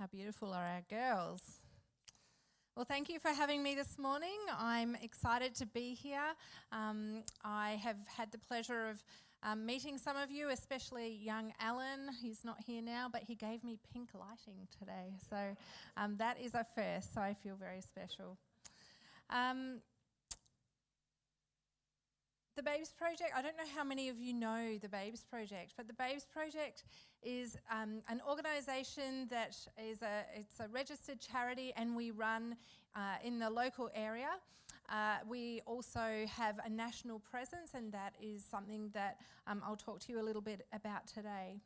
How beautiful are our girls? Well, thank you for having me this morning. I'm excited to be here. I have had the pleasure of meeting some of you, especially young Alan. He's not here now, but he gave me pink lighting today. So that is a first, so I feel very special. The Babes Project, I don't know how many of you know the Babes Project, but the Babes Project is an organisation that is it's a registered charity, and we run in the local area. We also have a national presence, and that is something that I'll talk to you a little bit about today.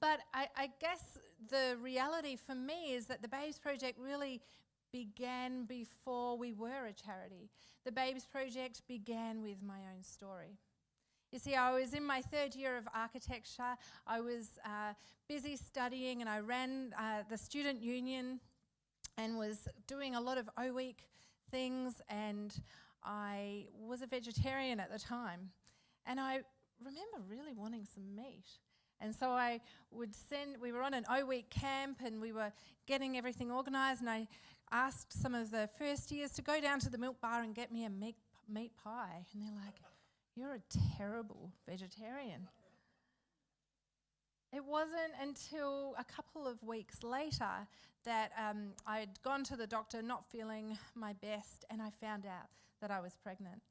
But I guess the reality for me is that the Babes Project really began before we were a charity. The Babes Project began with my own story. You see, I was in my third year of architecture. I was busy studying, and I ran the student union and was doing a lot of O-week things, and I was a vegetarian at the time. And I remember really wanting some meat. And so we were on an O-week camp, and we were getting everything organised, and I asked some of the first years to go down to the milk bar and get me a meat pie. And they're like, "You're a terrible vegetarian." It wasn't until a couple of weeks later that I'd gone to the doctor not feeling my best, and I found out that I was pregnant.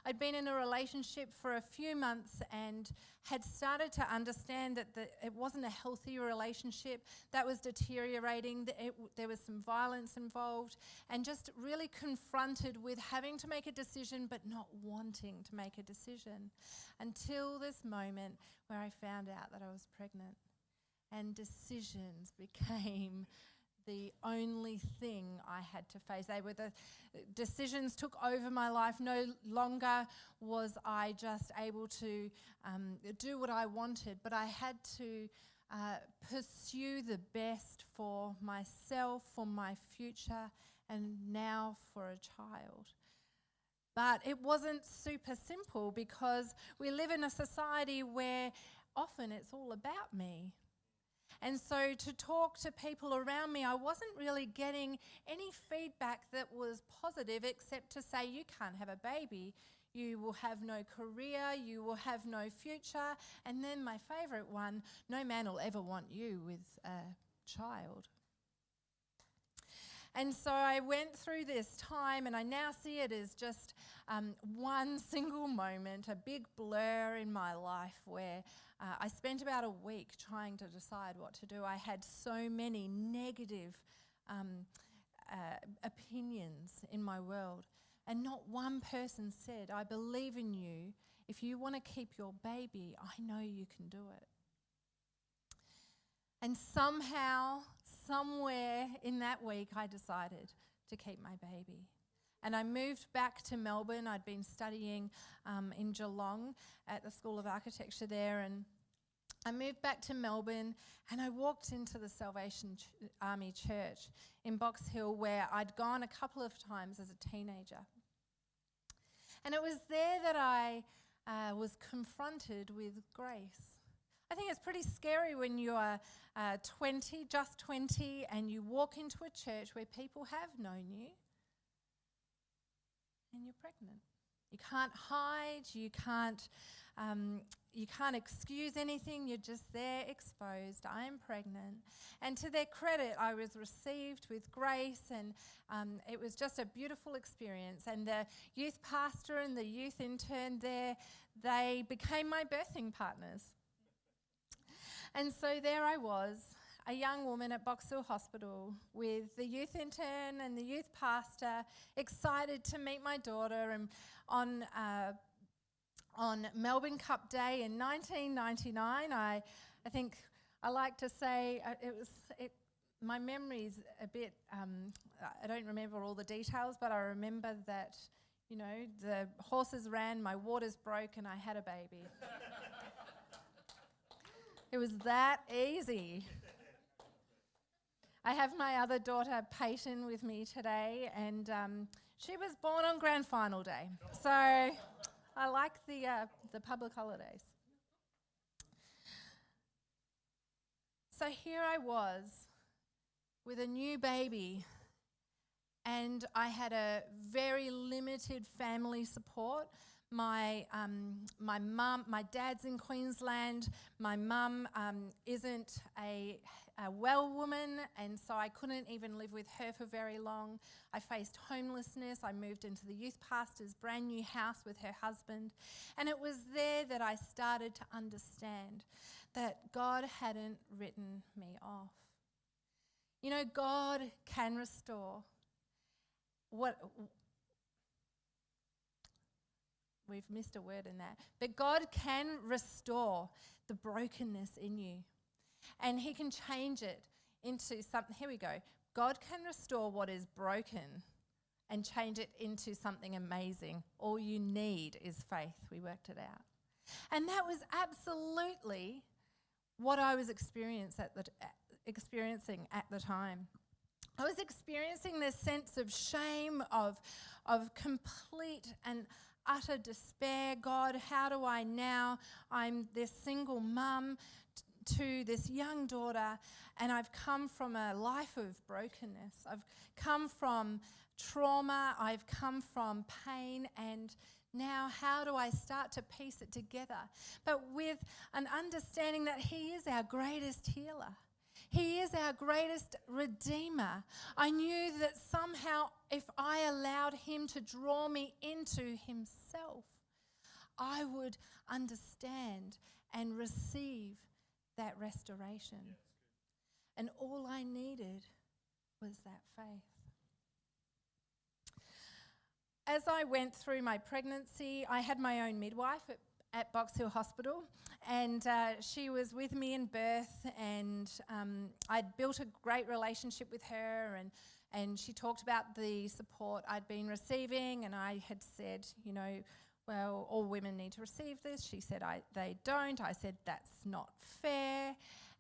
I'd been in a relationship for a few months and had started to understand that it wasn't a healthy relationship, that was deteriorating, there was some violence involved, and just really confronted with having to make a decision but not wanting to make a decision, until this moment where I found out that I was pregnant. And decisions became the only thing I had to face. They were the decisions took over my life. No longer was I just able to do what I wanted, but I had to pursue the best for myself, for my future, and now for a child. But it wasn't super simple, because we live in a society where often it's all about me. And so to talk to people around me, I wasn't really getting any feedback that was positive, except to say, "You can't have a baby, you will have no career, you will have no future." And then my favourite one, "No man will ever want you with a child." And so I went through this time, and I now see it as just one single moment, a big blur in my life, where I spent about a week trying to decide what to do. I had so many negative opinions in my world, and not one person said, "I believe in you. If you want to keep your baby, I know you can do it." And somehow, somewhere in that week, I decided to keep my baby. And I moved back to Melbourne. I'd been studying in Geelong at the School of Architecture there, and I moved back to Melbourne, and I walked into the Salvation Army Church in Box Hill, where I'd gone a couple of times as a teenager. And it was there that I was confronted with grace. I think it's pretty scary when you are 20, just 20, and you walk into a church where people have known you, and you're pregnant. You can't hide, you can't excuse anything, you're just there exposed. I am pregnant. And to their credit, I was received with grace, and it was just a beautiful experience. And the youth pastor and the youth intern there, they became my birthing partners. And so there I was, a young woman at Box Hill Hospital with the youth intern and the youth pastor, excited to meet my daughter. And on Melbourne Cup Day in 1999, I think I like to say my memory's a bit, I don't remember all the details, but I remember that, the horses ran, my waters broke, and I had a baby. It was that easy. I have my other daughter, Peyton, with me today, and she was born on Grand Final Day. So I like the public holidays. So here I was, with a new baby, and I had a very limited family support. My mum, my dad's in Queensland. My mum isn't a well woman, and so I couldn't even live with her for very long. I faced homelessness. I moved into the youth pastor's brand new house with her husband, and it was there that I started to understand that God hadn't written me off. You know, God can restore what... We've missed a word in that. But God can restore the brokenness in you. And he can change it into something. Here we go. God can restore what is broken and change it into something amazing. All you need is faith. We worked it out. And that was absolutely what I was experiencing at the time. I was experiencing this sense of shame, of complete and utter despair. God, how do I now? I'm this single mum to this young daughter, and I've come from a life of brokenness. I've come from trauma. I've come from pain, and now how do I start to piece it together? But with an understanding that he is our greatest healer. He is our greatest redeemer. I knew that somehow if I allowed him to draw me into himself, I would understand and receive that restoration. And all I needed was that faith. As I went through my pregnancy, I had my own midwife at Box Hill Hospital, and she was with me in birth, and I'd built a great relationship with her, and she talked about the support I'd been receiving, and I had said, you know, well, all women need to receive this. She said they don't. I said that's not fair,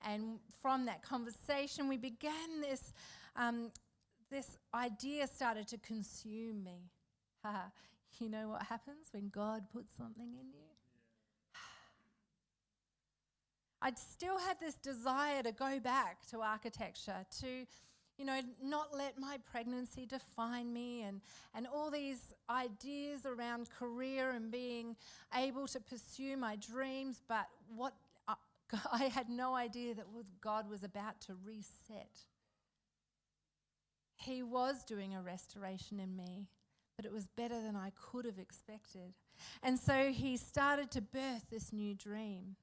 and from that conversation we began this idea started to consume me. You know what happens when God puts something in you? I'd still had this desire to go back to architecture, to, you know, not let my pregnancy define me, and all these ideas around career and being able to pursue my dreams. But what I had no idea that God was about to reset. He was doing a restoration in me, but it was better than I could have expected. And so he started to birth this new dream.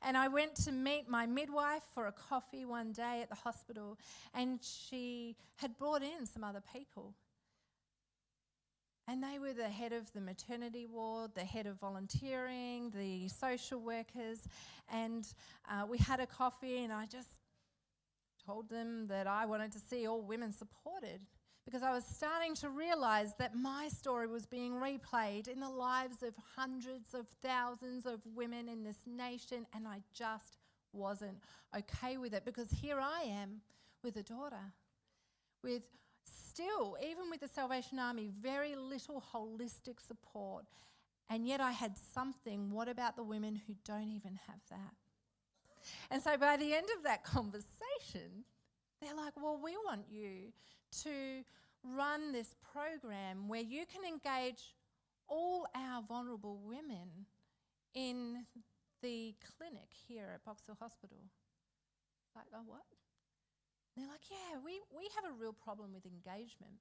And I went to meet my midwife for a coffee one day at the hospital, and she had brought in some other people. And they were the head of the maternity ward, the head of volunteering, the social workers, and we had a coffee, and I just told them that I wanted to see all women supported, because I was starting to realise that my story was being replayed in the lives of hundreds of thousands of women in this nation, and I just wasn't okay with it, because here I am with a daughter, with still, even with the Salvation Army, very little holistic support, and yet I had something. What about the women who don't even have that? And so by the end of that conversation, they're like, well, we want you to run this program where you can engage all our vulnerable women in the clinic here at Box Hill Hospital. Like, oh, what? And they're like, yeah, we have a real problem with engagement,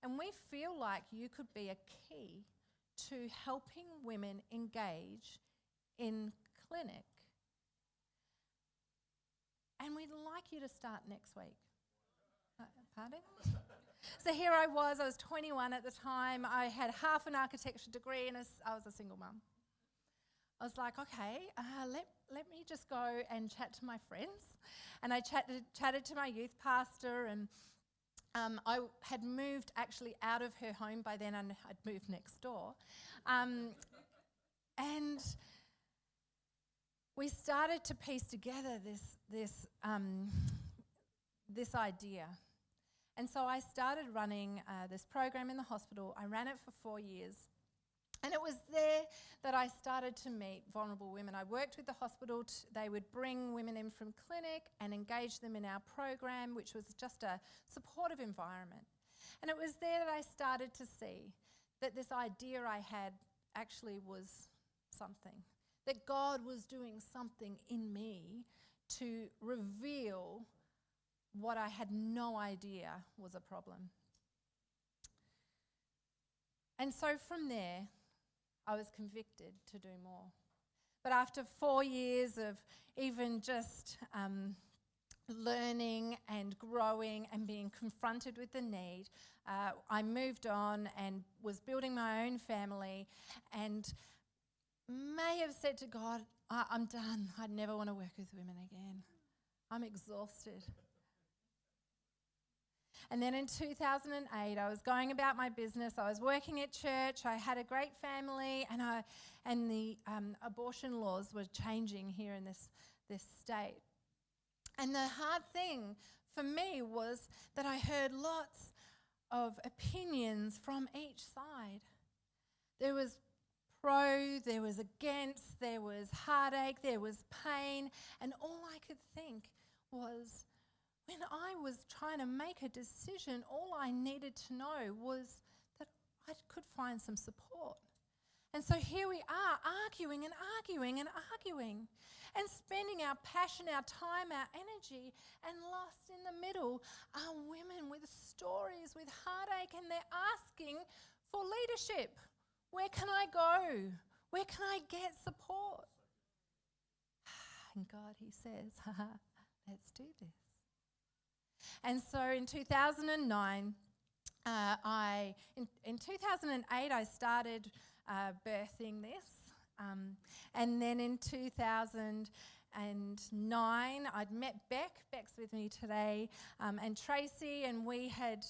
and we feel like you could be a key to helping women engage in clinic. And we'd like you to start next week. Pardon? So here I was 21 at the time. I had half an architecture degree, and I was a single mum. I was like, okay, let me just go and chat to my friends. And I chatted to my youth pastor, and I had moved actually out of her home by then, and I'd moved next door. And we started to piece together this idea. And so I started running this program in the hospital. I ran it for 4 years. And it was there that I started to meet vulnerable women. I worked with the hospital. They would bring women in from clinic and engage them in our program, which was just a supportive environment. And it was there that I started to see that this idea I had actually was something, that God was doing something in me to reveal what I had no idea was a problem. And so from there, I was convicted to do more. But after 4 years of even just learning and growing and being confronted with the need, I moved on and was building my own family and may have said to God, I'm done. I never want to work with women again. I'm exhausted. And then in 2008, I was going about my business. I was working at church. I had a great family, and the abortion laws were changing here in this state. And the hard thing for me was that I heard lots of opinions from each side. There was pro, there was against, there was heartache, there was pain, and all I could think was, when I was trying to make a decision, all I needed to know was that I could find some support. And so here we are, arguing and arguing and arguing and spending our passion, our time, our energy, and lost in the middle are women with stories, with heartache, and they're asking for leadership. Where can I go? Where can I get support? And God, he says, let's do this. And so in 2009, in 2008, I started birthing this. And then in 2009, I'd met Beck. Beck's with me today, and Tracy, and we had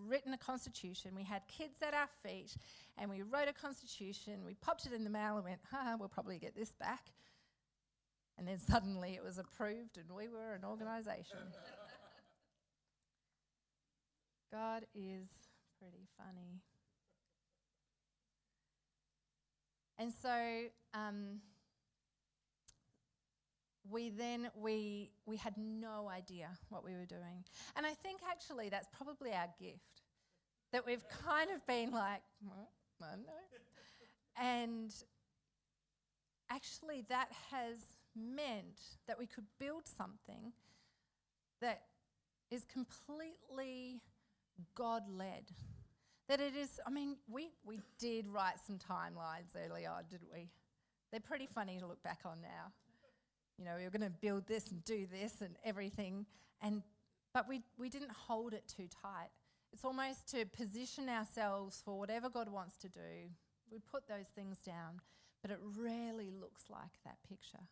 written a constitution. We had kids at our feet, and we wrote a constitution. We popped it in the mail and went, we'll probably get this back. And then suddenly it was approved and we were an organisation. God is pretty funny. And so we had no idea what we were doing. And I think actually that's probably our gift, that we've kind of been like, I don't know. And actually that has meant that we could build something that is completely God-led. That it is, we did write some timelines early on, didn't we? They're pretty funny to look back on now. You know, we were going to build this and do this and everything, but we didn't hold it too tight. It's almost to position ourselves for whatever God wants to do. We put those things down, but it rarely looks like that picture.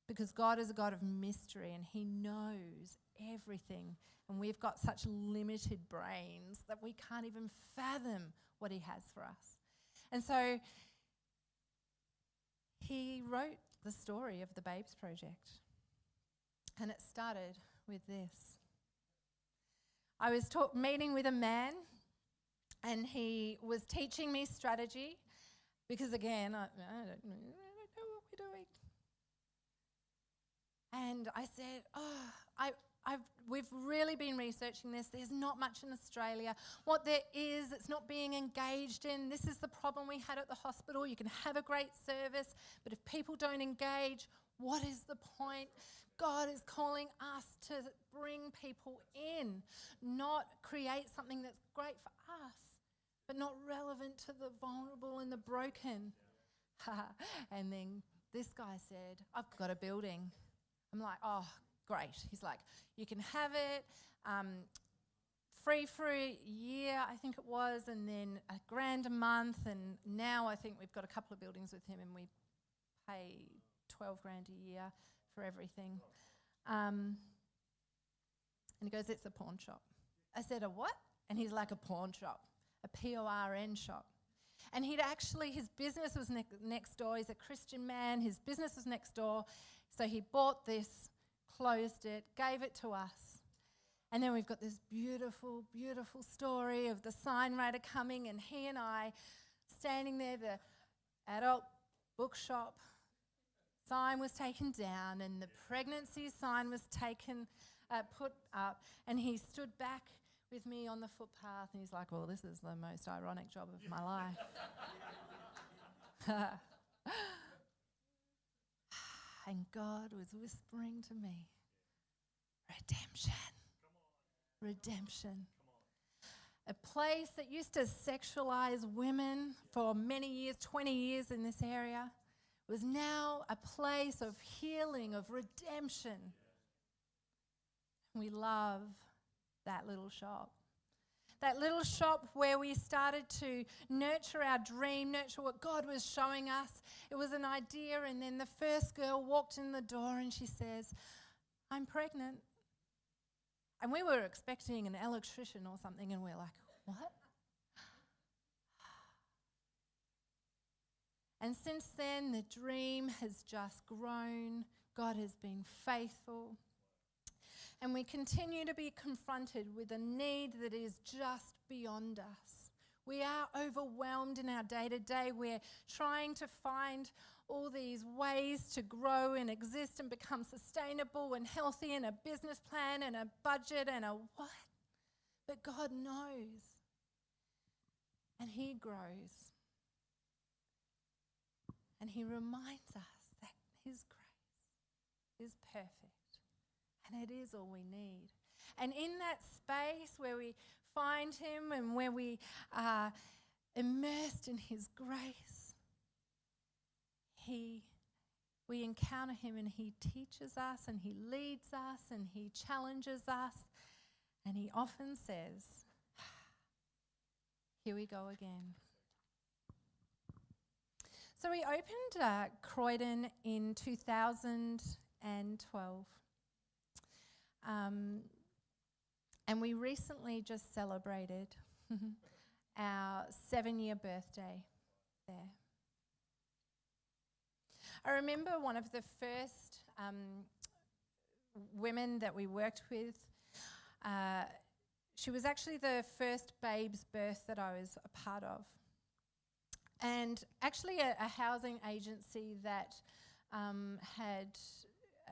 Because God is a God of mystery and he knows everything. And we've got such limited brains that we can't even fathom what he has for us. And so he wrote the story of the Babes Project. And it started with this. I was meeting with a man and he was teaching me strategy because, again, I don't know what we're doing. And I said, we've really been researching this. There's not much in Australia. What there is, it's not being engaged in. This is the problem we had at the hospital. You can have a great service, but if people don't engage, what is the point? God is calling us to bring people in, not create something that's great for us, but not relevant to the vulnerable and the broken. And then this guy said, I've got a building. I'm like, oh, great. He's like, you can have it, free for a year, I think it was, and then $1,000 a month. And now I think we've got a couple of buildings with him and we pay $12,000 a year for everything. And he goes, it's a pawn shop. I said, a what? And he's like, a pawn shop, a PORN shop. And his business was next door. He's a Christian man. His business was next door. So he bought this, closed it, gave it to us. And then we've got this beautiful, beautiful story of the sign writer coming, and he and I standing there, the adult bookshop sign was taken down and the pregnancy sign was put up, and he stood back with me on the footpath and he's like, well, this is the most ironic job of my life. And God was whispering to me, redemption. Redemption. A place that used to sexualize women for many years, 20 years in this area, was now a place of healing, of redemption. We love that little shop. That little shop where we started to nurture our dream, nurture what God was showing us. It was an idea, and then the first girl walked in the door and she says, I'm pregnant. And we were expecting an electrician or something, and we're like, what? And since then, the dream has just grown. God has been faithful. And we continue to be confronted with a need that is just beyond us. We are overwhelmed in our day-to-day. We're trying to find all these ways to grow and exist and become sustainable and healthy, and a business plan and a budget and a what? But God knows. And He grows. And He reminds us that His grace is perfect. And it is all we need. And in that space where we find Him and where we are immersed in His grace, we encounter Him, and He teaches us and He leads us and He challenges us. And He often says, here we go again. So we opened Croydon in 2012. And we recently just celebrated our 7-year birthday there. I remember one of the first women that we worked with. She was actually the first babe's birth that I was a part of. And actually a housing agency that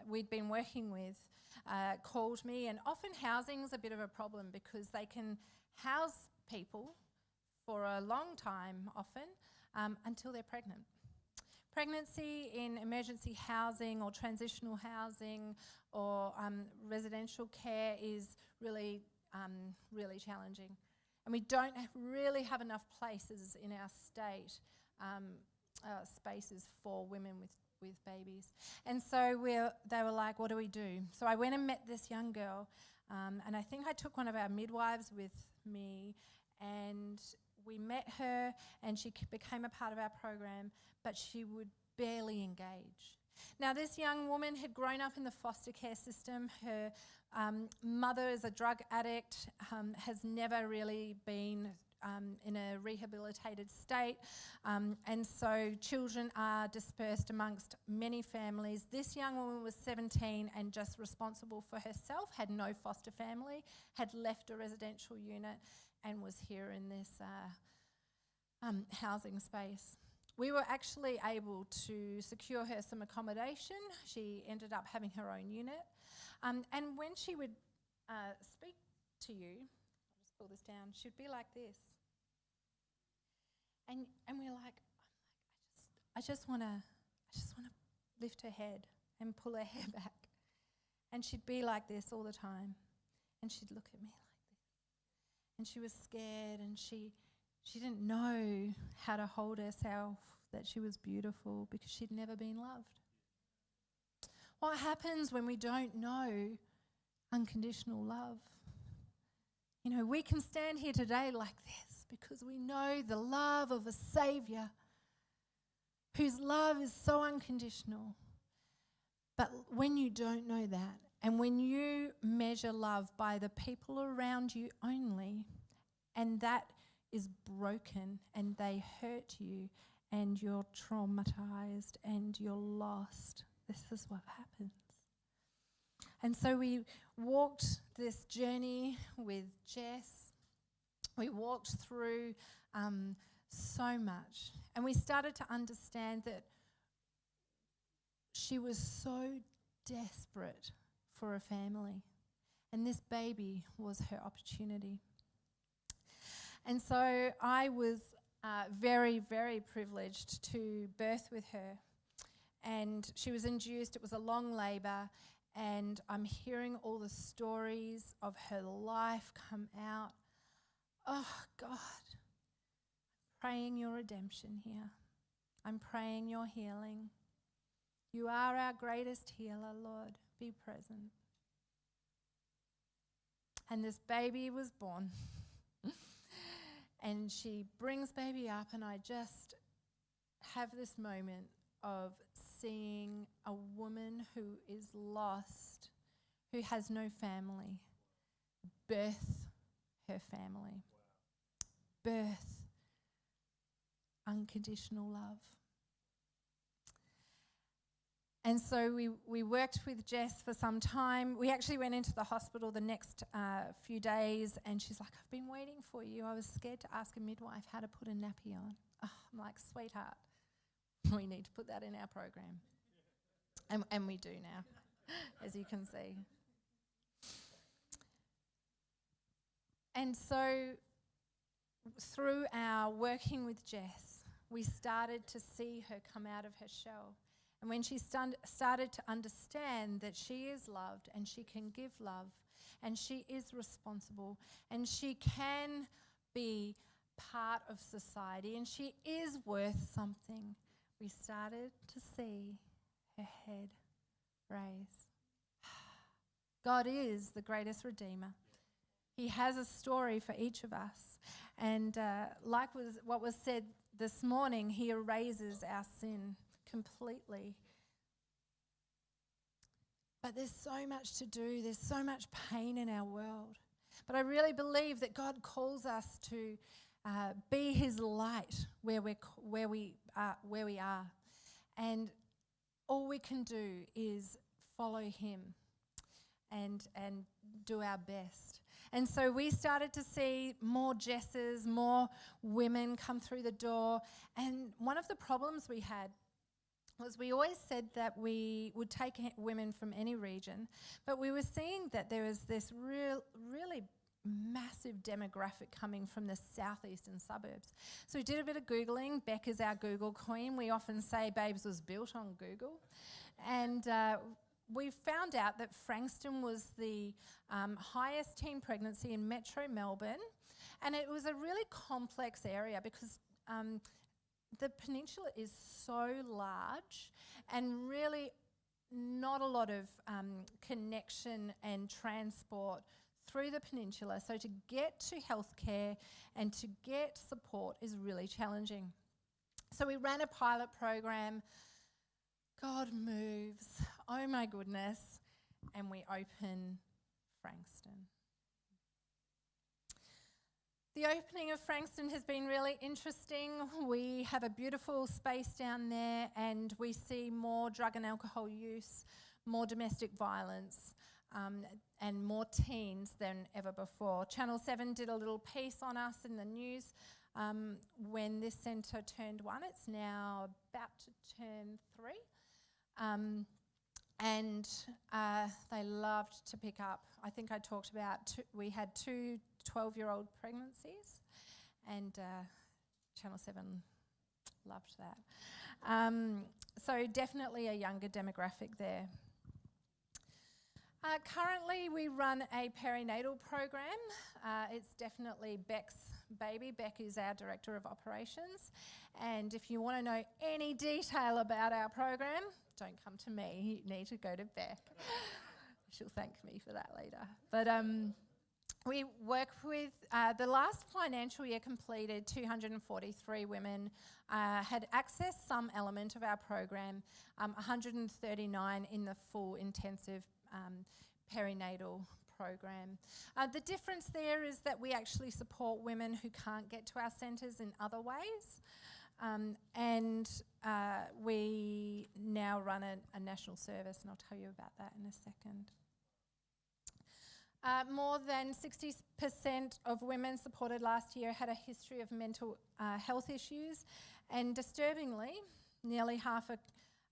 we'd been working with called me, and often housing's a bit of a problem because they can house people for a long time often until they're pregnant. Pregnancy in emergency housing or transitional housing or residential care is really, really challenging. And we don't really have enough places in our state, spaces for women with babies. And so they were like, what do we do? So I went and met this young girl, and I think I took one of our midwives with me, and we met her, and she became a part of our program, but she would barely engage. Now, this young woman had grown up in the foster care system. Her mother is a drug addict, has never really been in a rehabilitated state, and so children are dispersed amongst many families. This young woman was 17 and just responsible for herself, had no foster family, had left a residential unit, and was here in this housing space. We were actually able to secure her some accommodation. She ended up having her own unit. And when she would speak to you, I'll just pull this down, she'd be like this. And we're like, I just want to lift her head and pull her hair back. And she'd be like this all the time. And she'd look at me like this. And she was scared, and she didn't know how to hold herself, that she was beautiful, because she'd never been loved. What happens when we don't know unconditional love? You know, we can stand here today like this because we know the love of a Saviour whose love is so unconditional. But when you don't know that, and when you measure love by the people around you only, and that is broken, and they hurt you, and you're traumatized, and you're lost, this is what happens. And so we walked this journey with Jess. We walked through so much. And we started to understand that she was so desperate for a family. And this baby was her opportunity. And so I was very, very privileged to birth with her. And she was induced. It was a long labour. And I'm hearing all the stories of her life come out. Oh, God. Praying your redemption here. I'm praying your healing. You are our greatest healer, Lord. Be present. And this baby was born. And she brings baby up, and I just have this moment of seeing a woman who is lost, who has no family, birth her family. Birth unconditional love. And so we worked with Jess for some time. We actually went into the hospital the next few days, and she's like, I've been waiting for you. I was scared to ask a midwife how to put a nappy on. Oh, I'm like, sweetheart, we need to put that in our program. And we do now, as you can see. And so through our working with Jess, we started to see her come out of her shell. And when she started to understand that she is loved and she can give love and she is responsible and she can be part of society and she is worth something, we started to see her head raise. God is the greatest redeemer. He has a story for each of us. And what was said this morning, he erases our sin completely. But there's so much to do. There's so much pain in our world. But I really believe that God calls us to be his light where we are. And all we can do is follow him and do our best. And so we started to see more Jesses, more women come through the door. And one of the problems we had was we always said that we would take women from any region, but we were seeing that there was this really massive demographic coming from the southeastern suburbs. So we did a bit of Googling. Beck is our Google queen. We often say Babes was built on Google. And we found out that Frankston was the highest teen pregnancy in Metro Melbourne, and it was a really complex area because the peninsula is so large and really not a lot of connection and transport through the peninsula. So to get to healthcare and to get support is really challenging. So we ran a pilot program. God moves. Oh my goodness. And we open Frankston. The opening of Frankston has been really interesting. We have a beautiful space down there and we see more drug and alcohol use, more domestic violence, and more teens than ever before. Channel 7 did a little piece on us in the news when this centre turned 1. It's now about to turn 3. And they loved to pick up. I think I talked about we had 2 12-year-old pregnancies, and Channel 7 loved that. So definitely a younger demographic there. Currently we run a perinatal program. It's definitely Beck's baby. Beck is our Director of Operations, and if you want to know any detail about our program, don't come to me, you need to go to Beck. She'll thank me for that later. But we work with, the last financial year completed, 243 women had accessed some element of our program, 139 in the full intensive perinatal program. The difference there is that we actually support women who can't get to our centres in other ways. And we now run a national service, and I'll tell you about that in a second. More than 60% of women supported last year had a history of mental health issues, and disturbingly, nearly half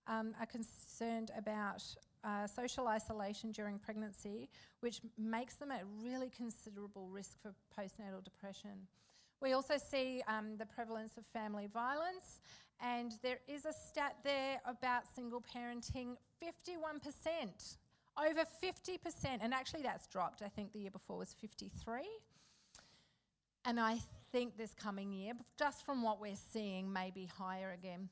are concerned about social isolation during pregnancy, which makes them at really considerable risk for postnatal depression. We also see the prevalence of family violence, and there is a stat there about single parenting, 51%. Over 50%, and actually that's dropped. I think the year before was 53. And I think this coming year, just from what we're seeing, may be higher again.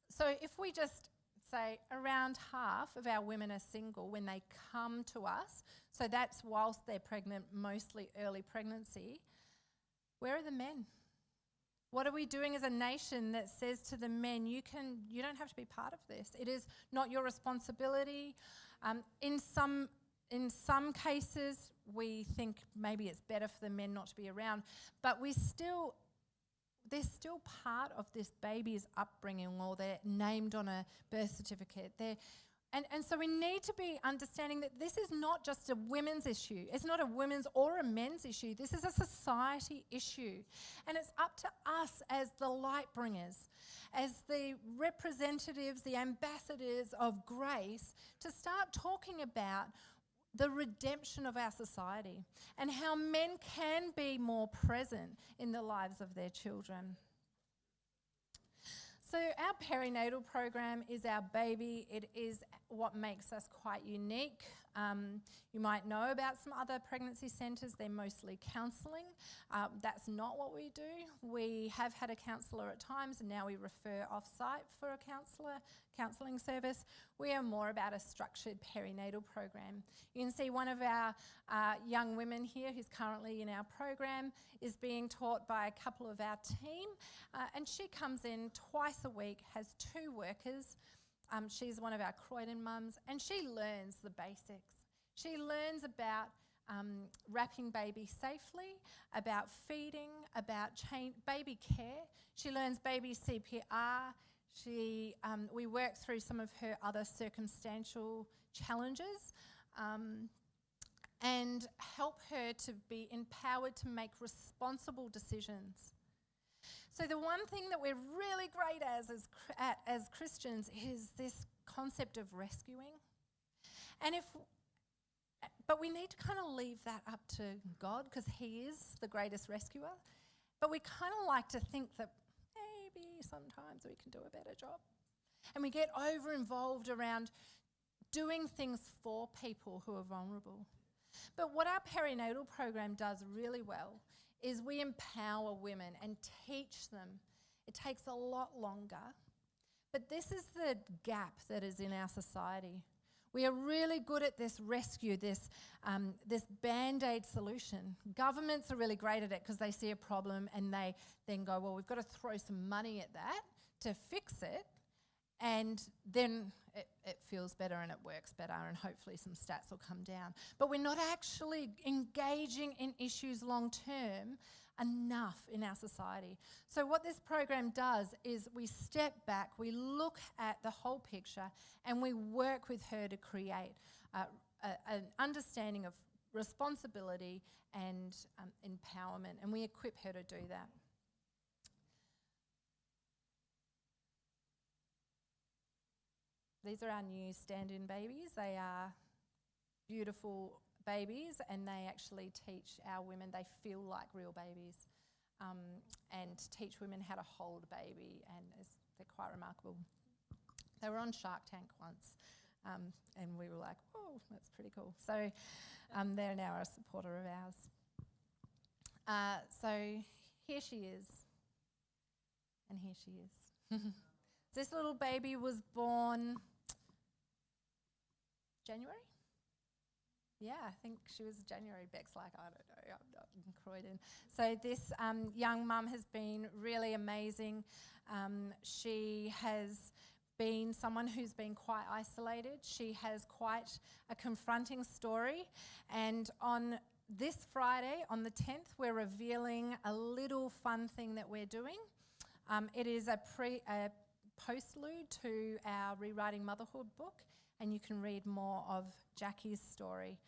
So if we just say around half of our women are single when they come to us, so that's whilst they're pregnant, mostly early pregnancy, where are the men? What are we doing as a nation that says to the men, you don't have to be part of this. It is not your responsibility. In some cases, we think maybe it's better for the men not to be around, but they're still part of this baby's upbringing, or they're named on a birth certificate. And so we need to be understanding that this is not just a women's issue. It's not a women's or a men's issue. This is a society issue. And it's up to us as the light bringers, as the representatives, the ambassadors of grace, to start talking about the redemption of our society and how men can be more present in the lives of their children. So our perinatal program is our baby. It is what makes us quite unique. You might know about some other pregnancy centres. They're mostly counselling. That's not what we do. We have had a counsellor at times, and now we refer off-site for a counselling service. We are more about a structured perinatal program. You can see one of our young women here who's currently in our program is being taught by a couple of our team, and she comes in twice a week, has 2 workers. She's one of our Croydon mums, and she learns the basics. She learns about wrapping baby safely, about feeding, about baby care. She learns baby CPR. We work through some of her other circumstantial challenges and help her to be empowered to make responsible decisions. So the one thing that we're really great at as Christians is this concept of rescuing. But we need to kind of leave that up to God, because He is the greatest rescuer. But we kind of like to think that maybe sometimes we can do a better job. And we get over-involved around doing things for people who are vulnerable. But what our perinatal program does really well is we empower women and teach them. It takes a lot longer, but this is the gap that is in our society. We are really good at this rescue, this Band-Aid solution. Governments are really great at it because they see a problem and they then go, well, we've got to throw some money at that to fix it, and then it feels better and it works better, and hopefully some stats will come down. But we're not actually engaging in issues long term enough in our society. So what this program does is we step back, we look at the whole picture, and we work with her to create an understanding of responsibility and empowerment, and we equip her to do that. These are our new stand-in babies. They are beautiful babies, and they actually teach our women, they feel like real babies, and teach women how to hold a baby, and they're quite remarkable. They were on Shark Tank once, and we were like, oh, that's pretty cool. So they're now a supporter of ours. So here she is, and here she is. This little baby was born January? Yeah, I think she was January. Beck's like, I don't know, I'm not in Croydon. So this young mum has been really amazing. She has been someone who's been quite isolated. She has quite a confronting story. And on this Friday, on the 10th, we're revealing a little fun thing that we're doing. It is a postlude to our Rewriting Motherhood book, and you can read more of Jackie's story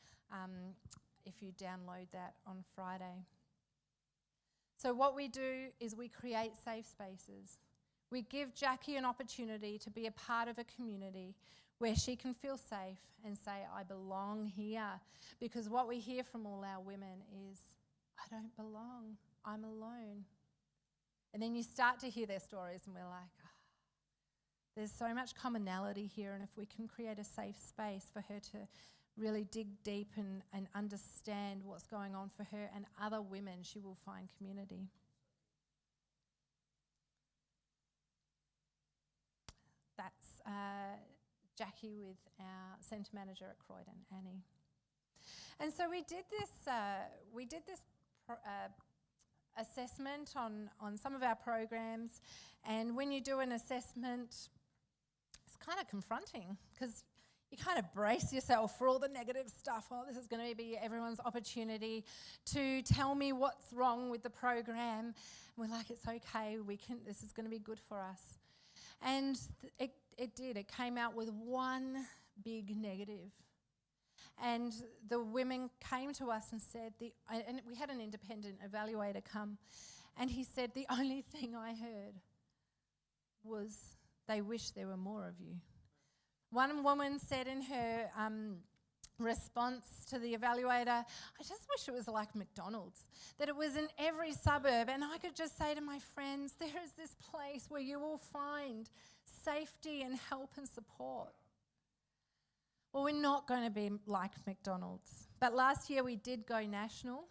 if you download that on Friday. So what we do is we create safe spaces. We give Jackie an opportunity to be a part of a community where she can feel safe and say, I belong here. Because what we hear from all our women is, I don't belong, I'm alone. And then you start to hear their stories and we're like, there's so much commonality here, and if we can create a safe space for her to really dig deep and understand what's going on for her and other women, she will find community. That's Jackie with our centre manager at Croydon, Annie. And so we did this assessment on some of our programs, and when you do an assessment, it's kind of confronting because you kind of brace yourself for all the negative stuff. Oh, this is going to be everyone's opportunity to tell me what's wrong with the program. And we're like, it's okay, this is going to be good for us. And it did. It came out with one big negative. And the women came to us and said, and we had an independent evaluator come, and he said, the only thing I heard was, they wish there were more of you. One woman said in her response to the evaluator, I just wish it was like McDonald's, that it was in every suburb, and I could just say to my friends, there is this place where you will find safety and help and support. Well, we're not going to be like McDonald's. But last year we did go national.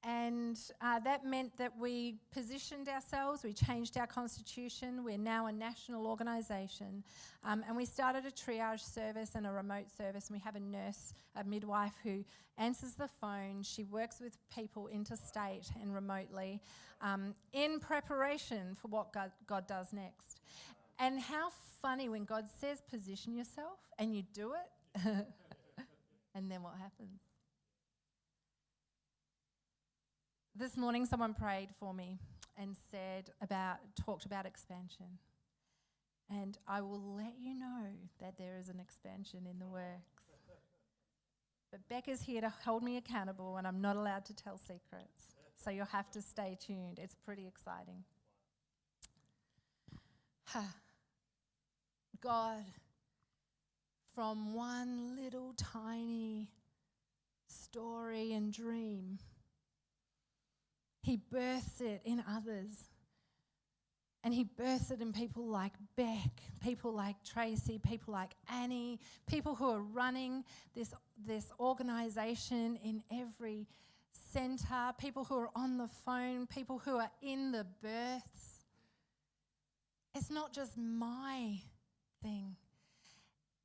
And that meant that we positioned ourselves, we changed our constitution, we're now a national organisation, and we started a triage service and a remote service, and we have a nurse, a midwife who answers the phone. She works with people interstate and remotely in preparation for what God does next. And how funny when God says position yourself and you do it, and then what happens? This morning someone prayed for me and talked about expansion. And I will let you know that there is an expansion in the works. But Becca's here to hold me accountable, and I'm not allowed to tell secrets. So you'll have to stay tuned. It's pretty exciting. God, from one little tiny story and dream, He births it in others. And He births it in people like Beck, people like Tracy, people like Annie, people who are running this organisation in every centre, people who are on the phone, people who are in the births. It's not just my thing.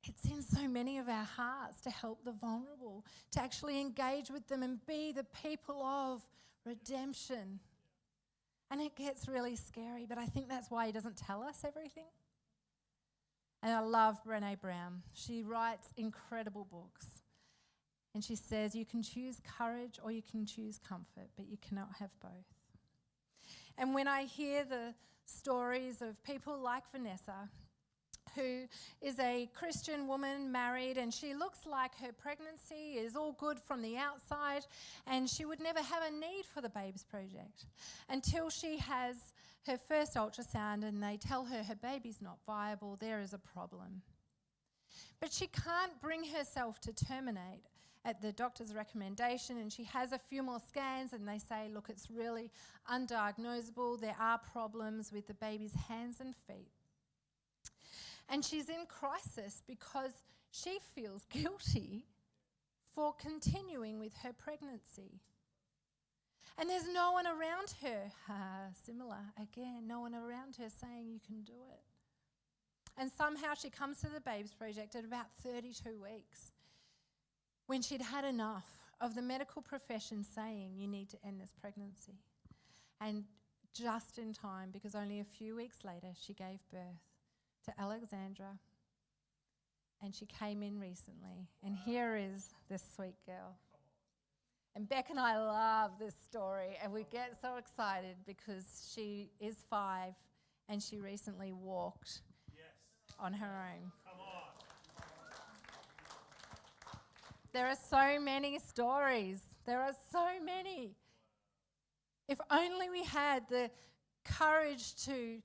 It's in so many of our hearts to help the vulnerable, to actually engage with them and be the people of redemption. And it gets really scary, but I think that's why He doesn't tell us everything. And I love Brené Brown. She writes incredible books. And she says, you can choose courage or you can choose comfort, but you cannot have both. And when I hear the stories of people like Vanessa, who is a Christian woman, married, and she looks like her pregnancy is all good from the outside, and she would never have a need for the Babes Project until she has her first ultrasound and they tell her baby's not viable, there is a problem. But she can't bring herself to terminate at the doctor's recommendation, and she has a few more scans and they say, look, it's really undiagnosable, there are problems with the baby's hands and feet. And she's in crisis because she feels guilty for continuing with her pregnancy. And there's no one around her, similar again, no one around her saying you can do it. And somehow she comes to the Babes Project at about 32 weeks when she'd had enough of the medical profession saying you need to end this pregnancy. And just in time, because only a few weeks later she gave birth to Alexandra, and she came in recently, and here is this sweet girl. And Beck and I love this story, and we get so excited because she is 5 and she recently walked on her own. Come on. There are so many stories. There are so many. If only we had the courage to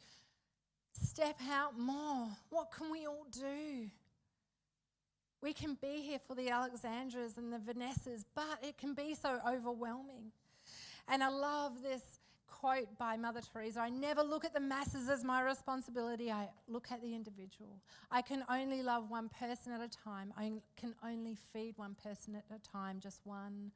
step out more, what can we all do? We can be here for the Alexandras and the Vanessas, but it can be so overwhelming. And I love this quote by Mother Teresa: I never look at the masses as my responsibility, I look at the individual. I can only love one person at a time. I can only feed one person at a time, just one.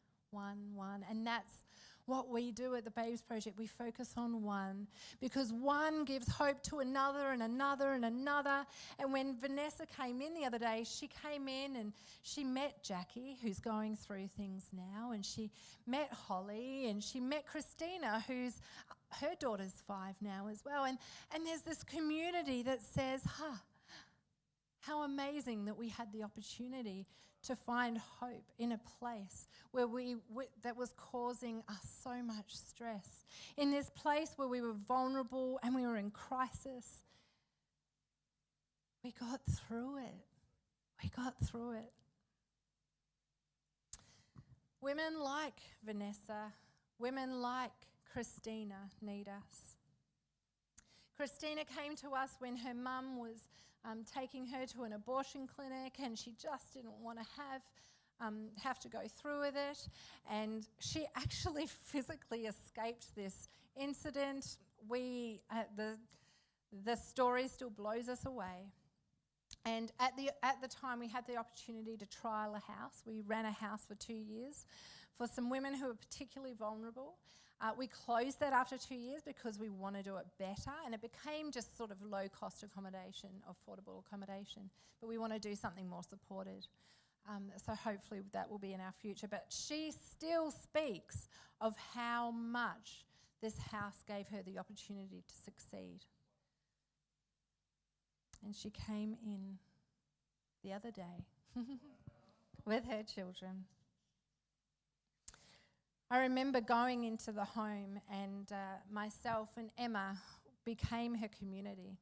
And that's what we do at the Babes Project. We focus on one, because one gives hope to another and another and another. And when Vanessa came in the other day, she came in and she met Jackie, who's going through things now, and she met Holly, and she met Christina, who's her daughter's 5 now as well. And there's this community that says, how amazing that we had the opportunity to find hope in a place where that was causing us so much stress. In this place where we were vulnerable and we were in crisis, we got through it. Women like Vanessa, women like Christina need us. Christina came to us when her mum was taking her to an abortion clinic, and she just didn't want to have to go through with it. And she actually physically escaped this incident. The story still blows us away. And at the time, we had the opportunity to trial a house. We ran a house for 2 years for some women who were particularly vulnerable. We closed that after 2 years because we want to do it better, and it became just sort of low-cost accommodation, affordable accommodation. But we want to do something more supported. So hopefully that will be in our future. But she still speaks of how much this house gave her the opportunity to succeed. And she came in the other day with her children. I remember going into the home, and myself and Emma became her community.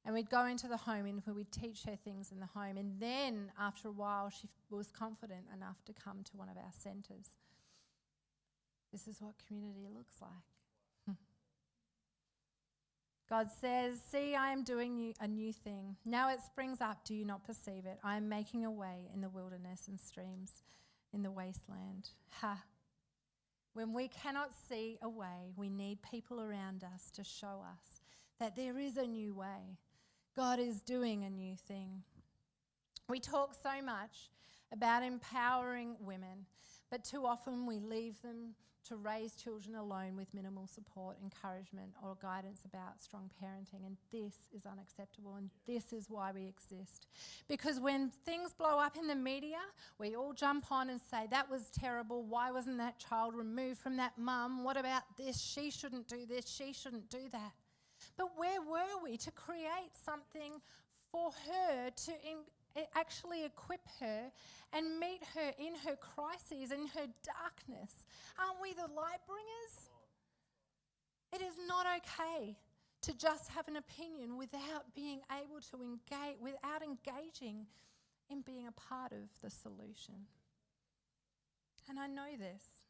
And we'd go into the home and we'd teach her things in the home. And then after a while, she was confident enough to come to one of our centres. This is what community looks like. God says, see, I am doing a new thing. Now it springs up, do you not perceive it? I am making a way in the wilderness and streams in the wasteland. When we cannot see a way, we need people around us to show us that there is a new way. God is doing a new thing. We talk so much about empowering women, but too often we leave them to raise children alone with minimal support, encouragement, or guidance about strong parenting. And this is unacceptable, and this is why we exist. Because when things blow up in the media, we all jump on and say, that was terrible. Why wasn't that child removed from that mum? What about this? She shouldn't do this. She shouldn't do that. But where were we to create something for her to actually equip her and meet her in her crises, in her darkness? Aren't we the light bringers? It is not okay to just have an opinion without being able to engage, without engaging in being a part of the solution. And I know this.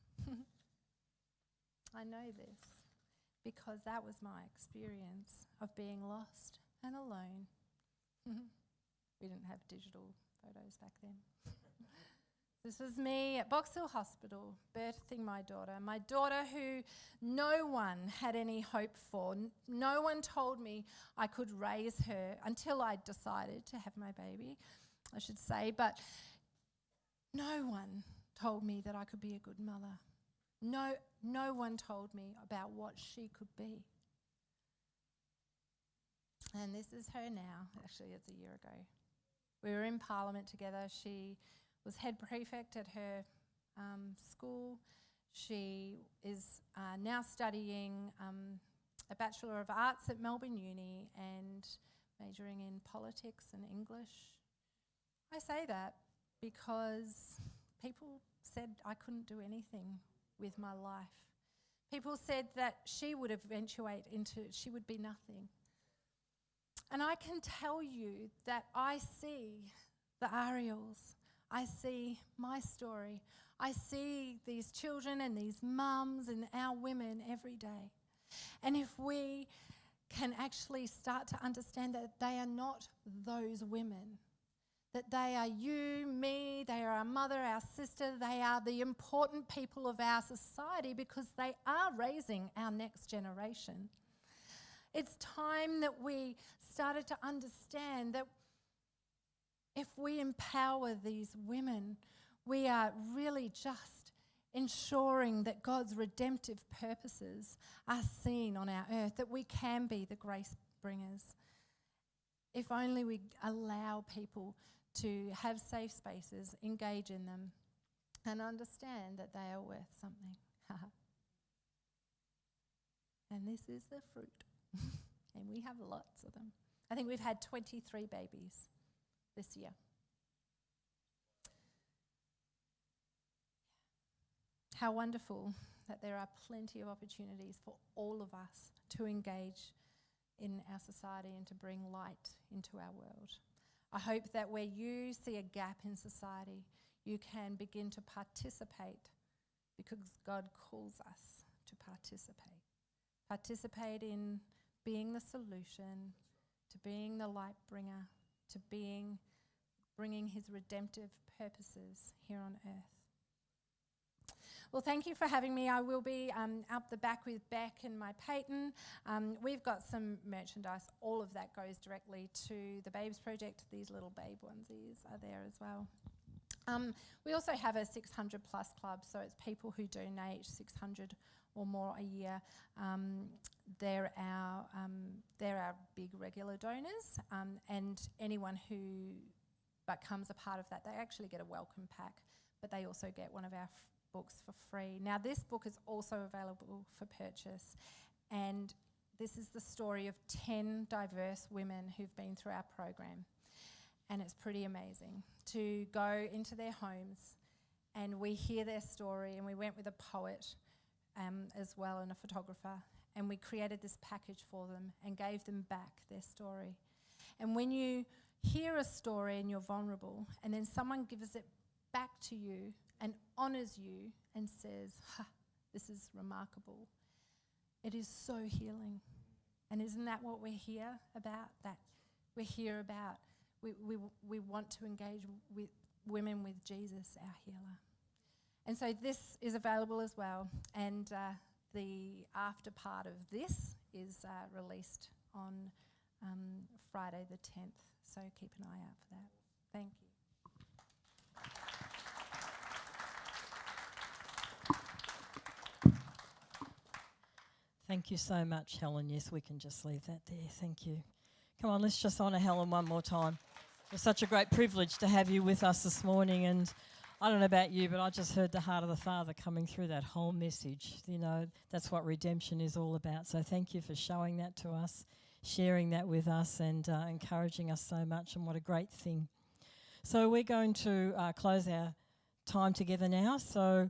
I know this because that was my experience of being lost and alone. We didn't have digital photos back then. This was me at Box Hill Hospital, birthing my daughter who no one had any hope for. No one told me I could raise her until I decided to have my baby, I should say. But no one told me that I could be a good mother. No one told me about what she could be. And this is her now. Actually, it's a year ago. We were in Parliament together. She was head prefect at her school. She is now studying a Bachelor of Arts at Melbourne Uni and majoring in politics and English. I say that because people said I couldn't do anything with my life. People said that she would eventuate into, she would be nothing. And I can tell you that I see the Ariels, I see my story. I see these children and these mums and our women every day. And if we can actually start to understand that they are not those women, that they are you, me, they are our mother, our sister, they are the important people of our society because they are raising our next generation. It's time that we started to understand that if we empower these women, we are really just ensuring that God's redemptive purposes are seen on our earth, that we can be the grace bringers. If only we allow people to have safe spaces, engage in them, and understand that they are worth something. And this is the fruit. And we have lots of them. I think we've had 23 babies this year. How wonderful that there are plenty of opportunities for all of us to engage in our society and to bring light into our world. I hope that where you see a gap in society, you can begin to participate because God calls us to participate. Participate in being the solution, to being the light bringer, to bringing his redemptive purposes here on earth. Well, thank you for having me. I will be out the back with Beck and my Peyton. We've got some merchandise. All of that goes directly to the Babes Project. These little babe onesies are there as well. We also have a 600 plus club, so it's people who donate 600 or more a year. They're our big regular donors, and anyone who becomes a part of that, they actually get a welcome pack, but they also get one of our books for free. Now, this book is also available for purchase, and this is the story of 10 diverse women who've been through our program, and it's pretty amazing to go into their homes and we hear their story, and we went with a poet as well and a photographer, and we created this package for them and gave them back their story. And when you hear a story and you're vulnerable, and then someone gives it back to you and honours you and says, this is remarkable, it is so healing. And isn't that what we're here about? That we're here about, we want to engage with women with Jesus, our healer. And so this is available as well, and the after part of this is released on Friday the 10th, so keep an eye out for that. Thank you. Thank you so much, Helen. Yes, we can just leave that there. Thank you. Come on, let's just honour Helen one more time. It's such a great privilege to have you with us this morning, and I don't know about you, but I just heard the heart of the Father coming through that whole message. You know, that's what redemption is all about. So thank you for showing that to us, sharing that with us, and encouraging us so much, and what a great thing. So we're going to close our time together now. So